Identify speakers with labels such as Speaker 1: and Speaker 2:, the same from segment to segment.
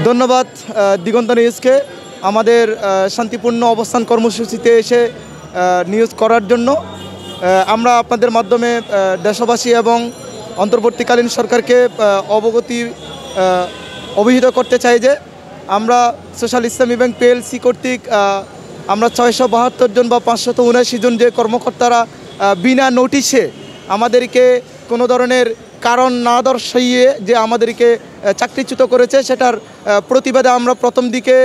Speaker 1: ধন্যবাদ দিগন্ত নিউজকে আমাদের শান্তিপূর্ণ অবস্থান কর্মসূচিতে এসে নিউজ করার জন্য। আমরা আপনাদের মাধ্যমে দেশবাসী এবং অন্তর্বর্তীকালীন সরকারকে অবহিত করতে চাই যে আমরা সোশ্যাল ইসলামী ব্যাংক পিএলসি কর্তৃক আমরা 672 জন বা 579 জন যে কর্মকর্তারা বিনা নোটিশে আমাদেরকে কোনো ধরনের কারণ না দর্শাইয়ে যে আমাদেরকে চাকরিচ্যুত করেছে, সেটার প্রতিবাদে আমরা প্রথম দিকে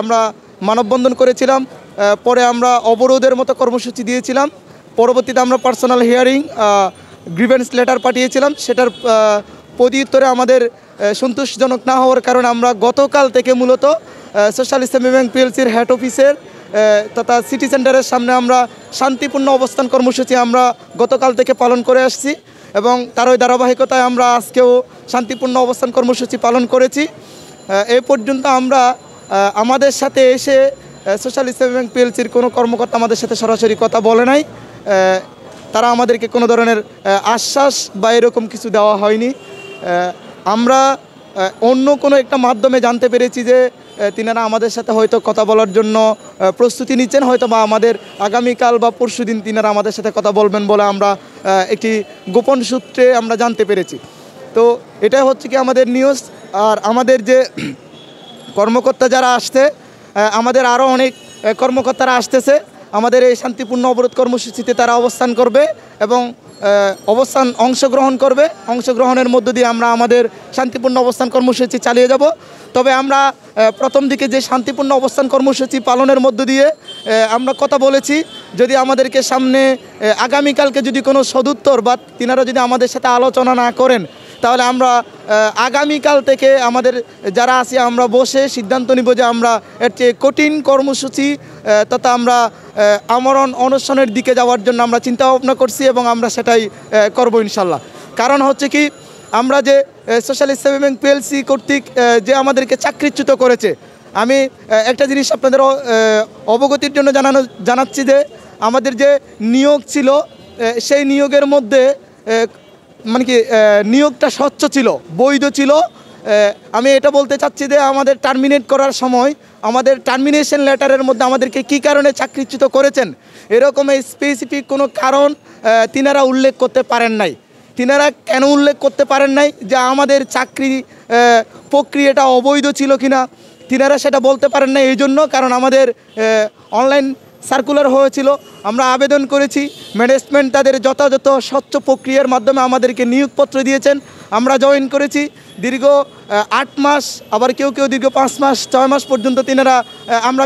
Speaker 1: আমরা মানববন্ধন করেছিলাম, পরে আমরা অবরোধের মতো কর্মসূচি দিয়েছিলাম, পরবর্তীতে আমরা পার্সোনাল হিয়ারিং গ্রিভেন্স লেটার পাঠিয়েছিলাম। সেটার প্রত্যুত্তরে আমাদের সন্তোষজনক না হওয়ার কারণে আমরা গতকাল থেকে মূলত সোশ্যাল ইসলামী ব্যাংক পিএলসির হেড অফিসের তথা সিটি সেন্টারের সামনে আমরা শান্তিপূর্ণ অবস্থান কর্মসূচি আমরা গতকাল থেকে পালন করে আসছি এবং তার ওই ধারাবাহিকতায় আমরা আজকেও শান্তিপূর্ণ অবস্থান কর্মসূচি পালন করেছি। এই পর্যন্ত আমরা আমাদের সাথে এসে সোশ্যাল ইসলামী ব্যাংক পিএলসির কোনো কর্মকর্তা আমাদের সাথে সরাসরি কথা বলে নাই, তারা আমাদেরকে কোনো ধরনের আশ্বাস বা এরকম কিছু দেওয়া হয়নি। আমরা অন্য কোনো একটা মাধ্যমে জানতে পেরেছি যে তিনারা আমাদের সাথে হয়তো কথা বলার জন্য প্রস্তুতি নিচ্ছেন, হয়তো বা আমাদের আগামীকাল বা পরশু দিন তিনারা আমাদের সাথে কথা বলবেন বলে আমরা একটি গোপন সূত্রে আমরা জানতে পেরেছি। তো এটাই হচ্ছে কি আমাদের নিউজ। আর আমাদের যে কর্মকর্তা যারা আসছে, আমাদের আরও অনেক কর্মকর্তারা আসতেছে আমাদের এই শান্তিপূর্ণ অবরোধ কর্মসূচিতে, তারা অবস্থান করবে এবং অংশগ্রহণ করবে। অংশগ্রহণের মধ্য দিয়ে আমরা আমাদের শান্তিপূর্ণ অবস্থান কর্মসূচি চালিয়ে যাব। তবে আমরা প্রথম দিকে যে শান্তিপূর্ণ অবস্থান কর্মসূচি পালনের মধ্য দিয়ে আমরা কথা বলেছি, যদি আমাদেরকে সামনে আগামীকালকে যদি কোনো সদুত্তর বা তিনারা যদি আমাদের সাথে আলোচনা না করেন, তাহলে আমরা আগামীকাল থেকে আমাদের যারা আছি আমরা বসে সিদ্ধান্ত নিব যে আমরা এর চেয়ে কঠিন কর্মসূচি তথা আমরা আমরণ অনশনের দিকে যাওয়ার জন্য আমরা চিন্তা ভাবনা করছি এবং আমরা সেটাই করব ইনশাল্লাহ। কারণ হচ্ছে কি, আমরা যে সোশ্যাল ইসলামী ব্যাংক পিএলসি কর্তৃক যে আমাদেরকে চাকরিচ্যুত করেছে, আমি একটা জিনিস আপনাদের অবগতির জন্য জানাচ্ছি যে আমাদের যে নিয়োগ ছিল সেই নিয়োগের মধ্যে মানে কি নিয়োগটা স্বচ্ছ ছিল, বৈধ ছিল। আমি এটা বলতে চাচ্ছি যে আমাদের টার্মিনেট করার সময় আমাদের টার্মিনেশন লেটারের মধ্যে আমাদেরকে কী কারণে চাকরিচ্যুত করেছেন এরকম স্পেসিফিক কোনো কারণ তিনারা উল্লেখ করতে পারেন নাই। তিনারা কেন উল্লেখ করতে পারেন নাই যে আমাদের চাকরি প্রক্রিয়াটা অবৈধ ছিল কিনা, তিনারা সেটা বলতে পারেন না। এই জন্য কারণ আমাদের অনলাইন সার্কুলার হয়েছিল, আমরা আবেদন করেছি, ম্যানেজমেন্ট তাদের যথাযথ স্বচ্ছ প্রক্রিয়ার মাধ্যমে আমাদেরকে নিয়োগপত্র দিয়েছেন, আমরা জয়েন করেছি। দীর্ঘ 8 মাস, আবার কেউ কেউ দীর্ঘ 5 মাস 6 মাস পর্যন্ত তিনারা আমরা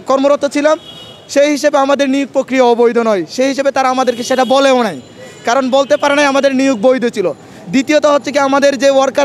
Speaker 1: কর্মরত ছিলাম। সেই হিসেবে আমাদের নিয়োগ প্রক্রিয়া অবৈধ নয়, সেই হিসেবে তারা আমাদেরকে সেটা বলেও নাই, কারণ বলতে পারে নাই আমাদের নিয়োগ বৈধ ছিল। দ্বিতীয়ত হচ্ছে কি, আমাদের যে ওয়ার্কার